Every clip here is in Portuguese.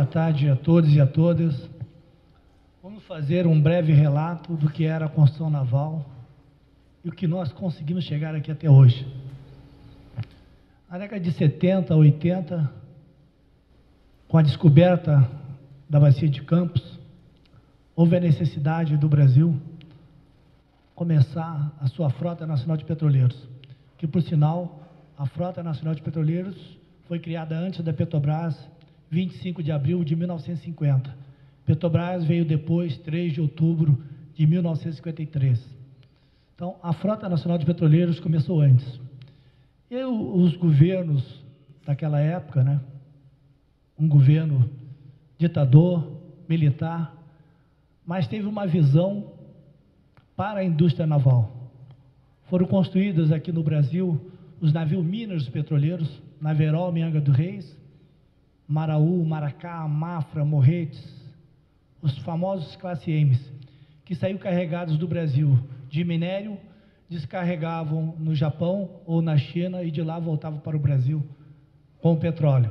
tarde a todos e a todas. Vamos fazer um breve relato do que era a construção naval e o que nós conseguimos chegar aqui até hoje. Na década de 70, 80, com a descoberta da Bacia de Campos, houve a necessidade do Brasil começar a sua Frota Nacional de Petroleiros, que, por sinal, a Frota Nacional de Petroleiros foi criada antes da Petrobras, 25 de abril de 1950. Petrobras veio depois, 3 de outubro de 1953. Então, a Frota Nacional de Petroleiros começou antes. E os governos daquela época, né, um governo ditador, militar, mas teve uma visão para a indústria naval. Foram construídos aqui no Brasil os navios mineiros petroleiros, Naverol, Mianga do Reis, Maraú, Maracá, Mafra, Morretes, os famosos classe M's, que saíram carregados do Brasil de minério, descarregavam no Japão ou na China e de lá voltavam para o Brasil com o petróleo.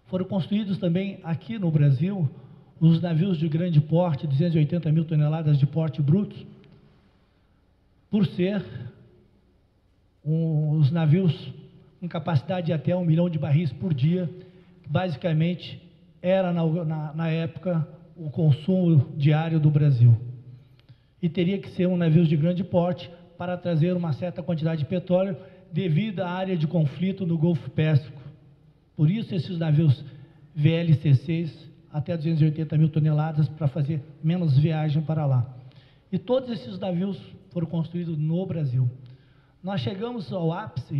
Foram construídos também aqui no Brasil os navios de grande porte, 280 mil toneladas de porte bruto, por ser os navios com capacidade de até 1 milhão de barris por dia, basicamente era na época o consumo diário do Brasil. E teria que ser um navio de grande porte para trazer uma certa quantidade de petróleo devido à área de conflito no Golfo Pérsico. Por isso esses navios VLCCs até 280 mil toneladas para fazer menos viagem para lá. E todos esses navios foram construídos no Brasil. Nós chegamos ao ápice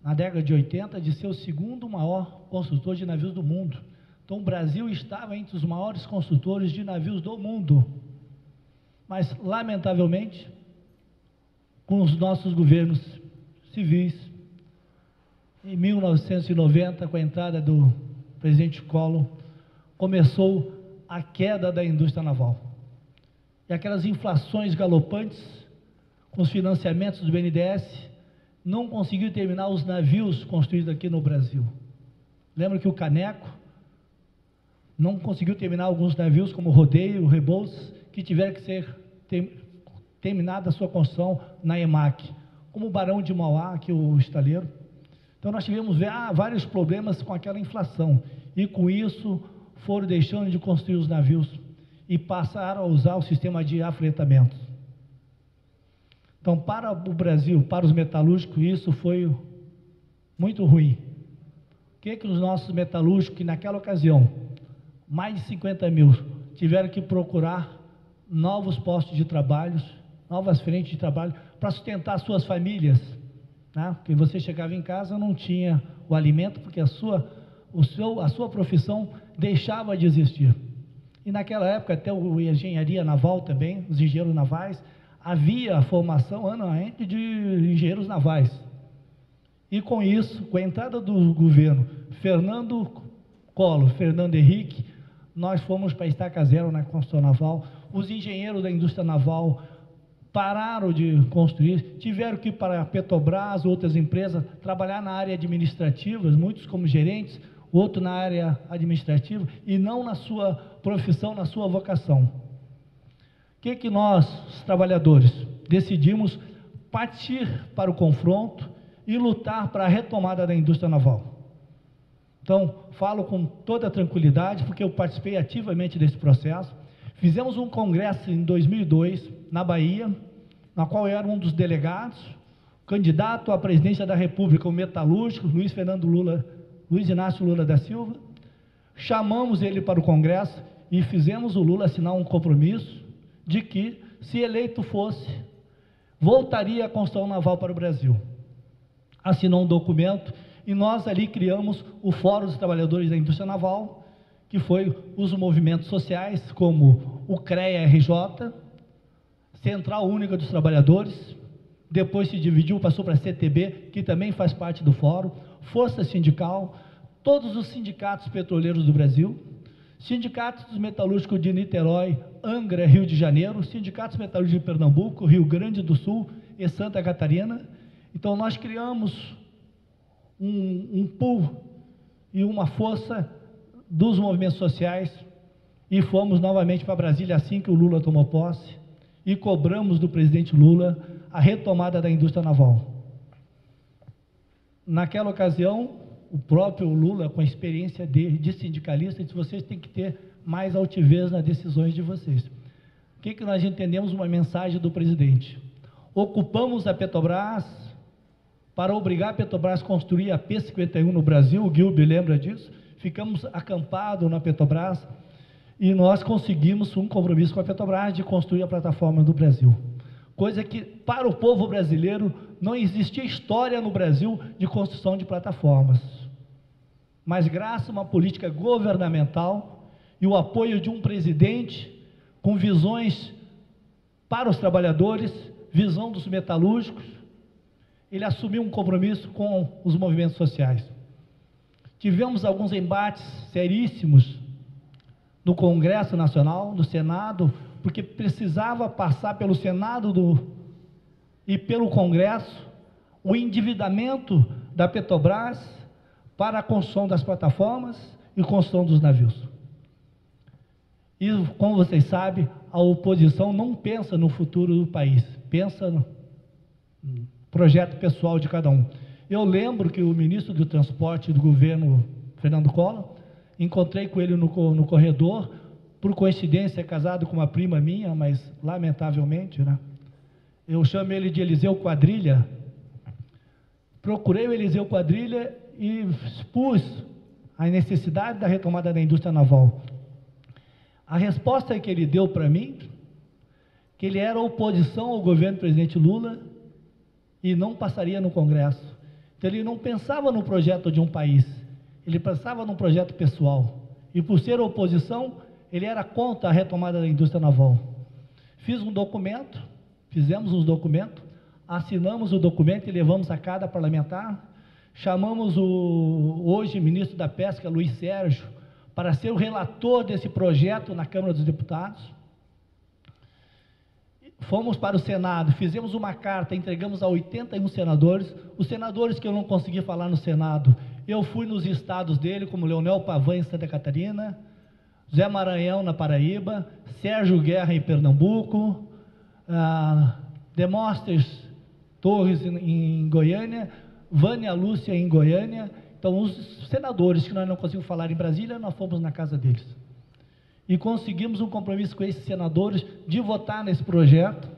na década de 80 de ser o segundo maior construtor de navios do mundo. Então o Brasil estava entre os maiores construtores de navios do mundo. Mas, lamentavelmente, com os nossos governos civis, em 1990, com a entrada do presidente Collor, começou a queda da indústria naval. E aquelas inflações galopantes, com os financiamentos do BNDES, não conseguiu terminar os navios construídos aqui no Brasil. Lembra que o Caneco não conseguiu terminar alguns navios, como o Rodeio, o Rebouças, que tiveram que ser terminada a sua construção na EMAC, como o Barão de Mauá, que é o estaleiro. Então nós tivemos vários problemas com aquela inflação, e com isso foram deixando de construir os navios e passaram a usar o sistema de afretamento. Então, para o Brasil, para os metalúrgicos, isso foi muito ruim. O que os nossos metalúrgicos, que naquela ocasião, mais de 50 mil, tiveram que procurar novos postos de trabalho, novas frentes de trabalho, para sustentar suas famílias, né? Porque você chegava em casa, não tinha o alimento, porque a sua profissão deixava de existir. E naquela época, até a engenharia naval também, os engenheiros navais, havia a formação anualmente de engenheiros navais. E com isso, com a entrada do governo Fernando Collor, Fernando Henrique, nós fomos para a estaca zero na construção naval. Os engenheiros da indústria naval pararam de construir, tiveram que ir para a Petrobras, outras empresas, trabalhar na área administrativa, muitos como gerentes, outros na área administrativa, e não na sua profissão, na sua vocação. O que nós, os trabalhadores, decidimos partir para o confronto e lutar para a retomada da indústria naval. Então, falo com toda tranquilidade, porque eu participei ativamente desse processo. Fizemos um congresso em 2002, na Bahia, na qual eu era um dos delegados, candidato à presidência da República, o metalúrgico, Luiz Inácio Lula da Silva. Chamamos ele para o congresso e fizemos o Lula assinar um compromisso de que, se eleito fosse, voltaria a construção naval para o Brasil. Assinou um documento e nós ali criamos o Fórum dos Trabalhadores da Indústria Naval, que foi os movimentos sociais, como o CREA-RJ, Central Única dos Trabalhadores, depois se dividiu, passou para a CTB, que também faz parte do Fórum, Força Sindical, todos os sindicatos petroleiros do Brasil, sindicatos dos metalúrgicos de Niterói, Angra, Rio de Janeiro, sindicatos metalúrgicos de Pernambuco, Rio Grande do Sul e Santa Catarina. Então nós criamos um pool e uma força dos movimentos sociais e fomos novamente para Brasília assim que o Lula tomou posse e cobramos do presidente Lula a retomada da indústria naval. Naquela ocasião, o próprio Lula, com a experiência de sindicalista, disse: vocês têm que ter mais altivez nas decisões de vocês. O que nós entendemos uma mensagem do presidente? Ocupamos a Petrobras para obrigar a Petrobras a construir a P-51 no Brasil, o Gilby lembra disso, ficamos acampados na Petrobras e nós conseguimos um compromisso com a Petrobras de construir a plataforma do Brasil. Coisa que, para o povo brasileiro, não existia história no Brasil de construção de plataformas. Mas graças a uma política governamental e o apoio de um presidente com visões para os trabalhadores, visão dos metalúrgicos, ele assumiu um compromisso com os movimentos sociais. Tivemos alguns embates seríssimos no Congresso Nacional, no Senado, porque precisava passar pelo Senado e pelo Congresso o endividamento da Petrobras para a construção das plataformas e construção dos navios. E, como vocês sabem, a oposição não pensa no futuro do país, pensa no projeto pessoal de cada um. Eu lembro que o ministro do Transporte do governo, Fernando Collor, encontrei com ele no corredor, por coincidência é casado com uma prima minha, mas lamentavelmente, né? Eu chamo ele de Eliseu Quadrilha. Procurei o Eliseu Quadrilha e expus a necessidade da retomada da indústria naval. A resposta que ele deu para mim, que ele era oposição ao governo do presidente Lula e não passaria no Congresso. Então ele não pensava no projeto de um país, ele pensava num projeto pessoal. E por ser oposição, ele era contra a retomada da indústria naval. Fiz um documento, fizemos uns documentos, assinamos o documento e levamos a cada parlamentar, chamamos o hoje ministro da Pesca, Luiz Sérgio, para ser o relator desse projeto na Câmara dos Deputados. Fomos para o Senado, fizemos uma carta, entregamos a 81 senadores, os senadores que eu não consegui falar no Senado, eu fui nos estados dele, como Leonel Pavan em Santa Catarina, Zé Maranhão na Paraíba, Sérgio Guerra em Pernambuco, Demóstenes Torres em Goiânia, Vânia Lúcia em Goiânia. Então, os senadores que nós não conseguimos falar em Brasília, nós fomos na casa deles. E conseguimos um compromisso com esses senadores de votar nesse projeto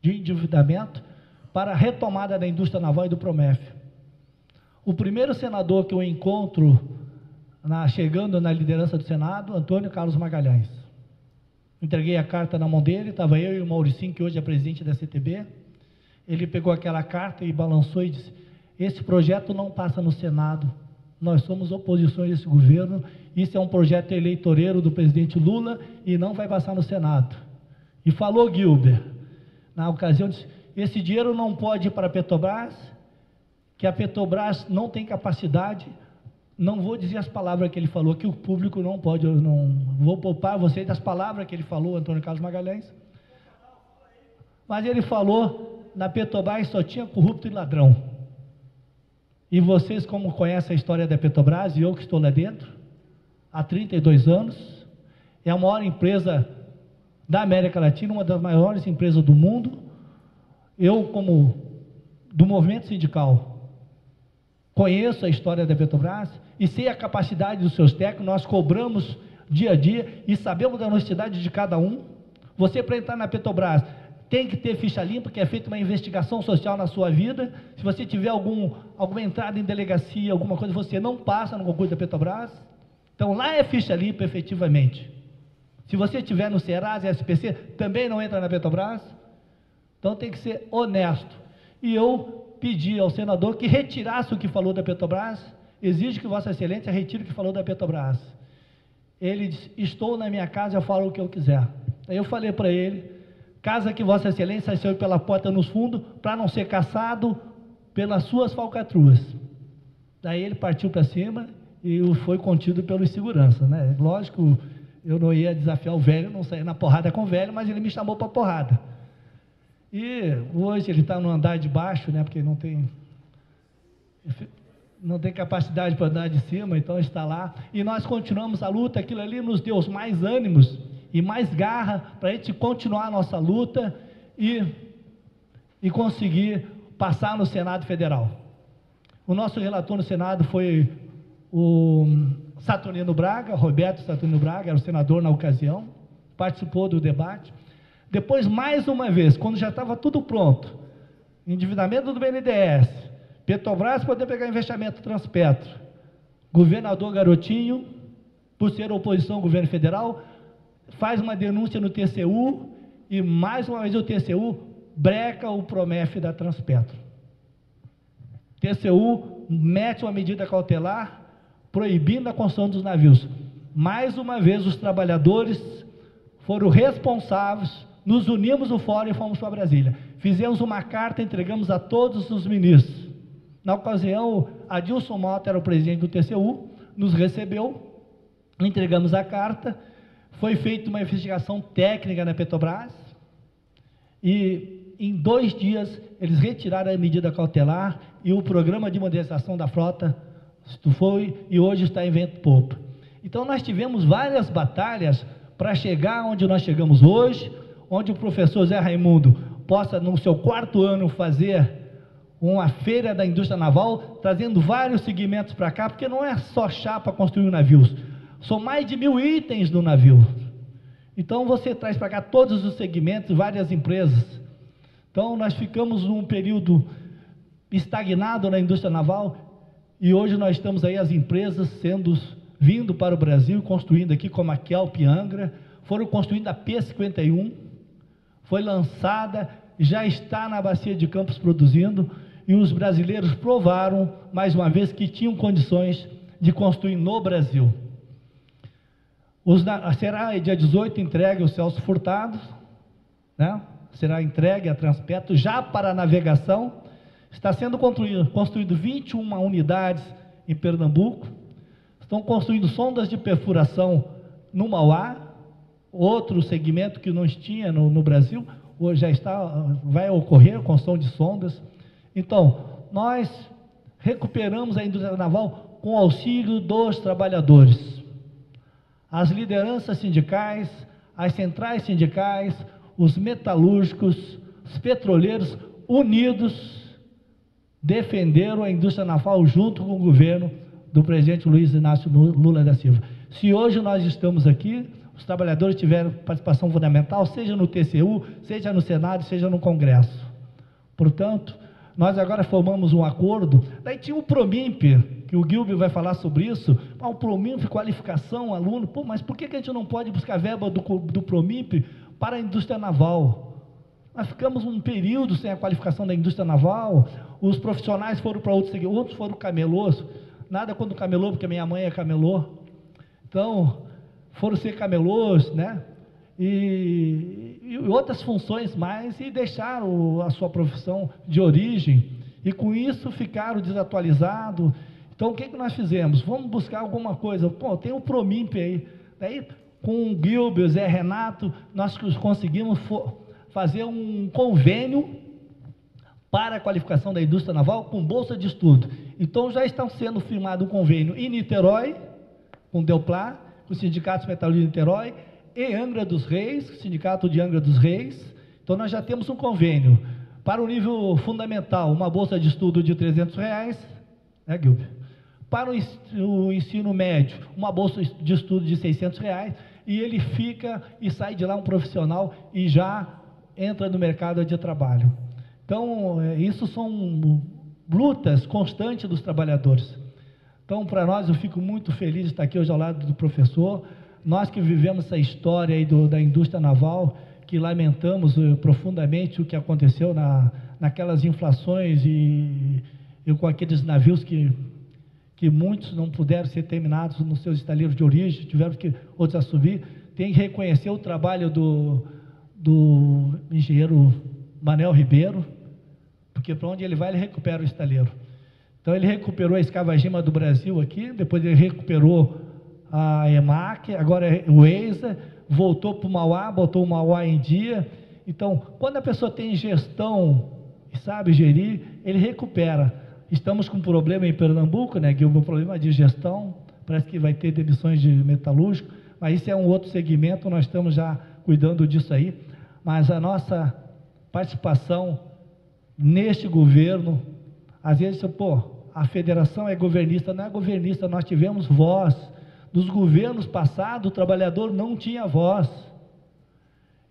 de endividamento para a retomada da indústria naval e do Promef. O primeiro senador que eu encontro chegando na liderança do Senado, Antônio Carlos Magalhães. Entreguei a carta na mão dele, estava eu e o Mauricinho, que hoje é presidente da CTB. Ele pegou aquela carta e balançou e disse: esse projeto não passa no Senado, nós somos oposição a esse governo, isso é um projeto eleitoreiro do presidente Lula e não vai passar no Senado. E falou Gilber, na ocasião, disse: esse dinheiro não pode ir para a Petrobras, que a Petrobras não tem capacidade, não vou dizer as palavras que ele falou, que o público não pode, eu não vou poupar vocês das palavras que ele falou, Antônio Carlos Magalhães, mas ele falou, na Petrobras só tinha corrupto e ladrão. E vocês, como conhecem a história da Petrobras, e eu que estou lá dentro, há 32 anos, é a maior empresa da América Latina, uma das maiores empresas do mundo. Eu, como do movimento sindical, conheço a história da Petrobras e sei a capacidade dos seus técnicos, nós cobramos dia a dia e sabemos da honestidade de cada um. Você, para entrar na Petrobras, tem que ter ficha limpa, que é feita uma investigação social na sua vida. Se você tiver alguma entrada em delegacia, alguma coisa, você não passa no concurso da Petrobras. Então, lá é ficha limpa, efetivamente. Se você estiver no Serasa e SPC, também não entra na Petrobras. Então, tem que ser honesto. E eu pedi ao senador que retirasse o que falou da Petrobras. Exijo que Vossa Excelência retire o que falou da Petrobras. Ele disse: estou na minha casa, eu falo o que eu quiser. Aí eu falei para ele: casa que Vossa Excelência saiu pela porta nos fundos, para não ser caçado pelas suas falcatruas. Daí ele partiu para cima e foi contido pelos segurança, né? Lógico, eu não ia desafiar o velho, não sair na porrada com o velho, mas ele me chamou para porrada. E hoje ele está no andar de baixo, né? Porque não tem... não tem capacidade para andar de cima, então está lá. E nós continuamos a luta, aquilo ali nos deu mais ânimos e mais garra para a gente continuar a nossa luta e conseguir passar no Senado Federal. O nosso relator no Senado foi o Saturnino Braga, Roberto Saturnino Braga, era o senador na ocasião, participou do debate. Depois, mais uma vez, quando já estava tudo pronto, endividamento do BNDES, Petrobras poder pegar investimento Transpetro, governador Garotinho, por ser oposição ao governo federal, faz uma denúncia no TCU e mais uma vez o TCU breca o Promef da Transpetro. TCU mete uma medida cautelar proibindo a construção dos navios. Mais uma vez os trabalhadores foram responsáveis, nos unimos no fórum e fomos para Brasília. Fizemos uma carta, entregamos a todos os ministros. Na ocasião, Adilson Mota era o presidente do TCU, nos recebeu, entregamos a carta, foi feita uma investigação técnica na Petrobras e em 2 dias eles retiraram a medida cautelar e o programa de modernização da frota foi e hoje está em vento popa. Então nós tivemos várias batalhas para chegar onde nós chegamos hoje, onde o professor Zé Raimundo possa no seu 4º ano fazer uma feira da indústria naval, trazendo vários segmentos para cá, porque não é só chapa construir navios, são mais de 1000 itens do navio. Então você traz para cá todos os segmentos, várias empresas. Então nós ficamos num período estagnado na indústria naval e hoje nós estamos aí as empresas vindo para o Brasil, construindo aqui como a Kelp Angra, foram construindo a P51, foi lançada, já está na bacia de Campos produzindo, e os brasileiros provaram, mais uma vez, que tinham condições de construir no Brasil. Será dia 18 entregue o Celso Furtado, né? Será entregue a Transpetro, já para a navegação, está sendo construído 21 unidades em Pernambuco, estão construindo sondas de perfuração no Mauá, outro segmento que não tinha no Brasil, hoje vai ocorrer a construção de sondas. Então, nós recuperamos a indústria naval com auxílio dos trabalhadores. As lideranças sindicais, as centrais sindicais, os metalúrgicos, os petroleiros, unidos, defenderam a indústria naval junto com o governo do presidente Luiz Inácio Lula da Silva. Se hoje nós estamos aqui, os trabalhadores tiveram participação fundamental, seja no TCU, seja no Senado, seja no Congresso. Portanto, nós agora formamos um acordo, daí tinha o Promimp, que o Gilber vai falar sobre isso, o Promimp, qualificação, aluno, mas por que a gente não pode buscar verba do Promimp para a indústria naval? Nós ficamos um período sem a qualificação da indústria naval, os profissionais foram para outros foram camelôs, nada contra o camelô, porque minha mãe é camelô, então foram ser camelôs, né? E outras funções mais, e deixaram a sua profissão de origem, e com isso ficaram desatualizados. Então o que nós fizemos? Vamos buscar alguma coisa, tem o Promimp aí, daí com o Gilber, Zé Renato, nós conseguimos fazer um convênio para a qualificação da indústria naval com bolsa de estudo. Então já está sendo firmado um convênio em Niterói, com o Delplar, com os sindicatos metalúrgicos de Niterói, e Angra dos Reis, Sindicato de Angra dos Reis. Então nós já temos um convênio para o nível fundamental, uma bolsa de estudo de R$300, né, Gilber? Para o ensino médio, uma bolsa de estudo de R$600, e ele fica e sai de lá um profissional e já entra no mercado de trabalho. Então, isso são lutas constantes dos trabalhadores. Então, para nós, eu fico muito feliz de estar aqui hoje ao lado do professor. Nós que vivemos essa história aí da indústria naval, que lamentamos profundamente o que aconteceu naquelas inflações e com aqueles navios que muitos não puderam ser terminados nos seus estaleiros de origem, tiveram que outros assumir. Tem que reconhecer o trabalho do engenheiro Manel Ribeiro, porque para onde ele vai, ele recupera o estaleiro. Então, ele recuperou a Escavagema do Brasil aqui, depois ele recuperou a EMAC, agora o EISA, voltou para o Mauá, botou o Mauá em dia. Então, quando a pessoa tem gestão e sabe gerir, ele recupera. Estamos com um problema em Pernambuco, né, que é um problema de gestão, parece que vai ter demissões de metalúrgico, mas isso é um outro segmento, nós estamos já cuidando disso aí, mas a nossa participação neste governo, às vezes, a federação é governista, não é governista, nós tivemos voz, nos governos passados o trabalhador não tinha voz.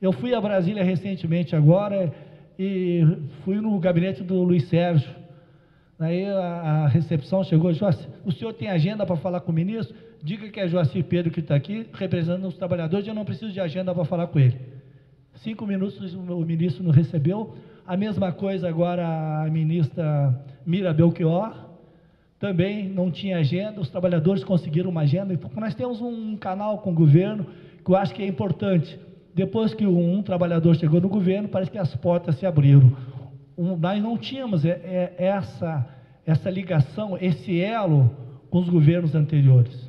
Eu fui a Brasília recentemente agora, e fui no gabinete do Luiz Sérgio, aí a recepção chegou, Joacir, o senhor tem agenda para falar com o ministro? Diga que é Joacir Pedro que está aqui, representando os trabalhadores, eu não preciso de agenda para falar com ele. 5 minutos o ministro nos recebeu, a mesma coisa agora a ministra Mira Belchior, também não tinha agenda, os trabalhadores conseguiram uma agenda, então nós temos um canal com o governo, que eu acho que é importante. Depois que um trabalhador chegou no governo, parece que as portas se abriram. Nós não tínhamos essa ligação, esse elo com os governos anteriores.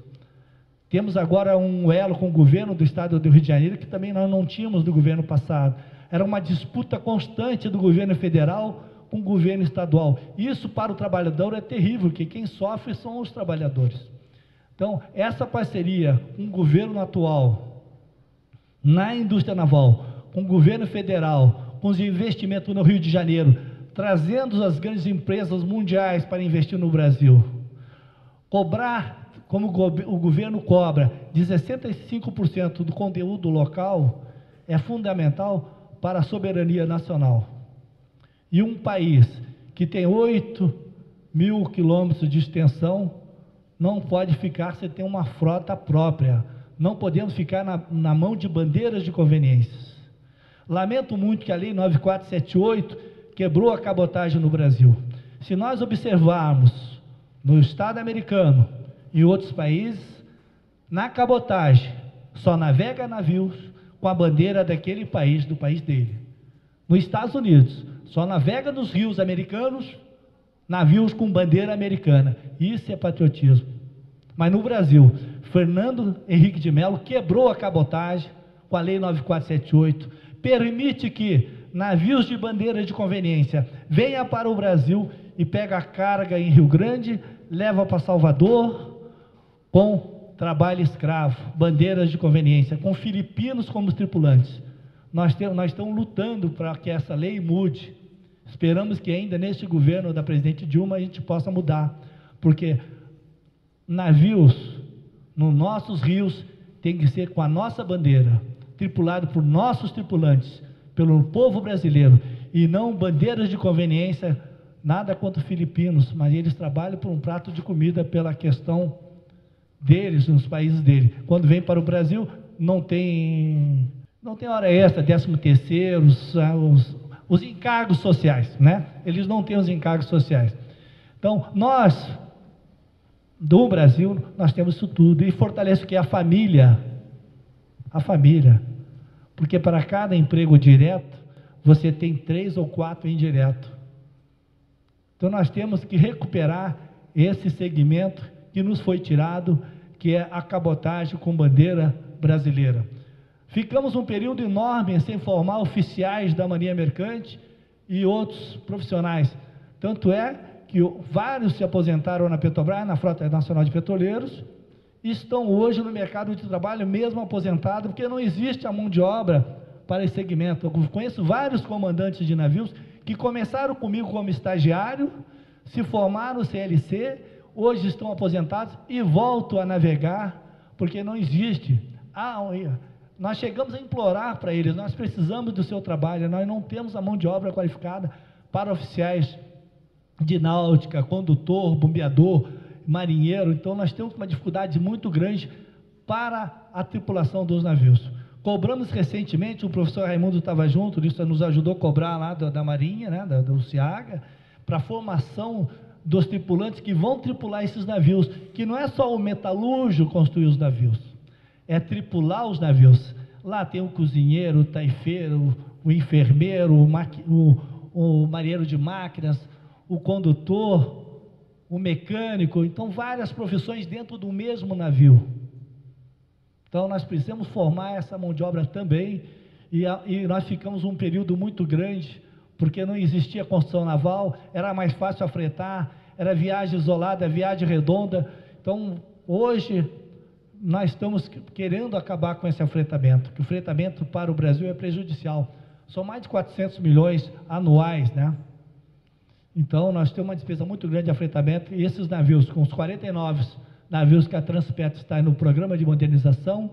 Temos agora um elo com o governo do estado do Rio de Janeiro, que também nós não tínhamos do governo passado. Era uma disputa constante do governo federal com o governo estadual. Isso para o trabalhador é terrível, porque quem sofre são os trabalhadores. Então, essa parceria com o governo atual, na indústria naval, com o governo federal, com os investimentos no Rio de Janeiro, trazendo as grandes empresas mundiais para investir no Brasil, cobrar, como o governo cobra, de 65% do conteúdo local, é fundamental para a soberania nacional. E um país que tem 8.000 quilômetros de extensão, não pode ficar sem ter uma frota própria. Não podemos ficar na mão de bandeiras de conveniências. Lamento muito que a Lei 9478 quebrou a cabotagem no Brasil. Se nós observarmos no Estado americano e outros países, na cabotagem só navega navios com a bandeira daquele país, do país dele. Nos Estados Unidos, só navega nos rios americanos navios com bandeira americana. Isso é patriotismo. Mas no Brasil, Fernando Henrique de Mello quebrou a cabotagem com a Lei 9478, permite que navios de bandeira de conveniência venham para o Brasil e pega a carga em Rio Grande, leva para Salvador com trabalho escravo, bandeiras de conveniência, com filipinos como tripulantes. Nós estamos lutando para que essa lei mude. Esperamos que ainda neste governo da presidente Dilma a gente possa mudar, porque navios nos nossos rios tem que ser com a nossa bandeira, tripulado por nossos tripulantes, pelo povo brasileiro, e não bandeiras de conveniência, nada contra filipinos, mas eles trabalham por um prato de comida pela questão deles, nos países deles. Quando vem para o Brasil, não tem hora extra, 13º, os encargos sociais, né? Eles não têm os encargos sociais. Então, nós, do Brasil, nós temos isso tudo, e fortalece o que? A família, porque para cada emprego direto, você tem 3 ou 4 indiretos. Então, nós temos que recuperar esse segmento que nos foi tirado, que é a cabotagem com bandeira brasileira. Ficamos um período enorme sem formar oficiais da Marinha Mercante e outros profissionais. Tanto é que vários se aposentaram na Petrobras, na Frota Nacional de Petroleiros, e estão hoje no mercado de trabalho mesmo aposentados, porque não existe a mão de obra para esse segmento. Eu conheço vários comandantes de navios que começaram comigo como estagiário, se formaram no CLC, hoje estão aposentados e voltam a navegar, porque não existe. Nós chegamos a implorar para eles, nós precisamos do seu trabalho, nós não temos a mão de obra qualificada para oficiais de náutica, condutor, bombeador, marinheiro, então nós temos uma dificuldade muito grande para a tripulação dos navios. Cobramos recentemente, o professor Raimundo estava junto, isso nos ajudou a cobrar lá da Marinha, né, do CIAGA, para a formação dos tripulantes que vão tripular esses navios, que não é só o metalúrgico construir os navios, é tripular os navios. Lá tem o cozinheiro, o taifeiro, o enfermeiro, o marinheiro de máquinas, o condutor, o mecânico, então várias profissões dentro do mesmo navio. Então nós precisamos formar essa mão de obra também, e nós ficamos um período muito grande, porque não existia construção naval, era mais fácil afretar, era viagem isolada, viagem redonda. Então, hoje, nós estamos querendo acabar com esse afretamento, que o fretamento para o Brasil é prejudicial. São mais de 400 milhões anuais, né? Então, nós temos uma despesa muito grande de afretamento, e esses navios, com os 49 navios que a Transpetro está no programa de modernização,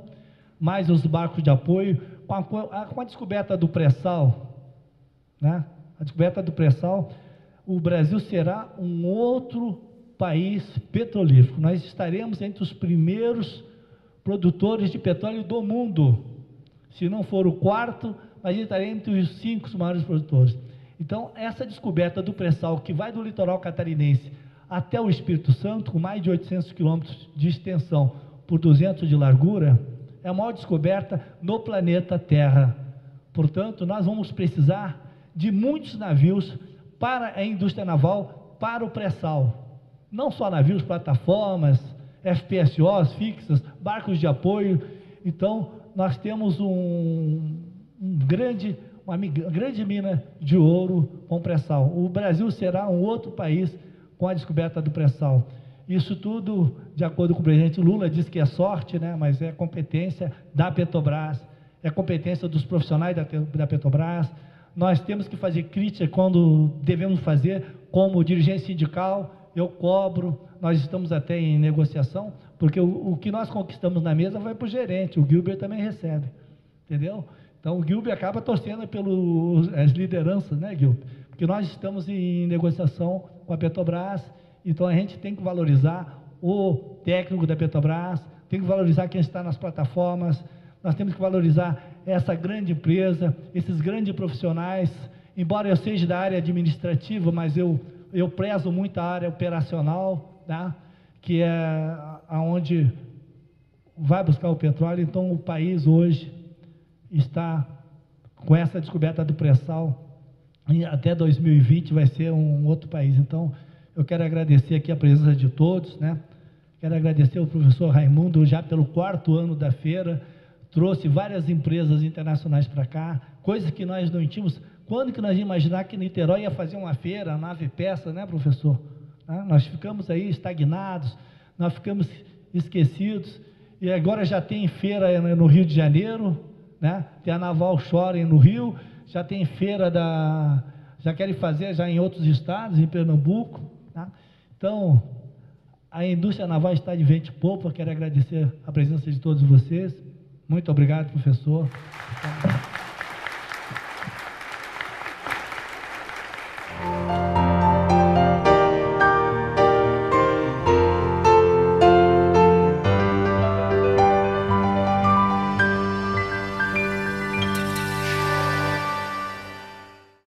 mais os barcos de apoio, com a descoberta do pré-sal, né? A descoberta do pré-sal, o Brasil será um outro país petrolífero. Nós estaremos entre os primeiros produtores de petróleo do mundo. Se não for o quarto, mas estaremos entre os 5 maiores produtores. Então, essa descoberta do pré-sal, que vai do litoral catarinense até o Espírito Santo, com mais de 800 quilômetros de extensão por 200 de largura, é a maior descoberta no planeta Terra. Portanto, nós vamos precisar de muitos navios para a indústria naval, para o pré-sal. Não só navios, plataformas, FPSOs fixas, barcos de apoio. Então, nós temos uma grande mina de ouro com pré-sal. O Brasil será um outro país com a descoberta do pré-sal. Isso tudo, de acordo com o presidente Lula, diz que é sorte, né? Mas é competência da Petrobras, é competência dos profissionais da Petrobras. Nós temos que fazer crítica quando devemos fazer, como dirigente sindical, eu cobro, nós estamos até em negociação, porque o que nós conquistamos na mesa vai para o gerente, o Gilbert também recebe, entendeu? Então o Gilbert acaba torcendo pelas lideranças, né, Gilbert? Porque nós estamos em negociação com a Petrobras, então a gente tem que valorizar o técnico da Petrobras, tem que valorizar quem está nas plataformas, nós temos que valorizar essa grande empresa, esses grandes profissionais. Embora eu seja da área administrativa, mas eu prezo muito a área operacional, tá? Que é aonde vai buscar o petróleo. Então o país hoje está com essa descoberta do pré-sal, e até 2020 vai ser um outro país. Então eu quero agradecer aqui a presença de todos, né? Quero agradecer ao professor Raimundo, já pelo 4º ano da feira, trouxe várias empresas internacionais para cá, coisas que nós não tínhamos. Quando que nós íamos imaginar que Niterói ia fazer uma feira, a nave peça, né, professor? Nós ficamos aí estagnados, nós ficamos esquecidos, e agora já tem feira no Rio de Janeiro, né? Tem a Naval Shore no Rio, já tem feira já querem fazer já em outros estados, em Pernambuco, tá? Então, a indústria naval está de vento em popa. Quero agradecer a presença de todos vocês. Muito obrigado, professor.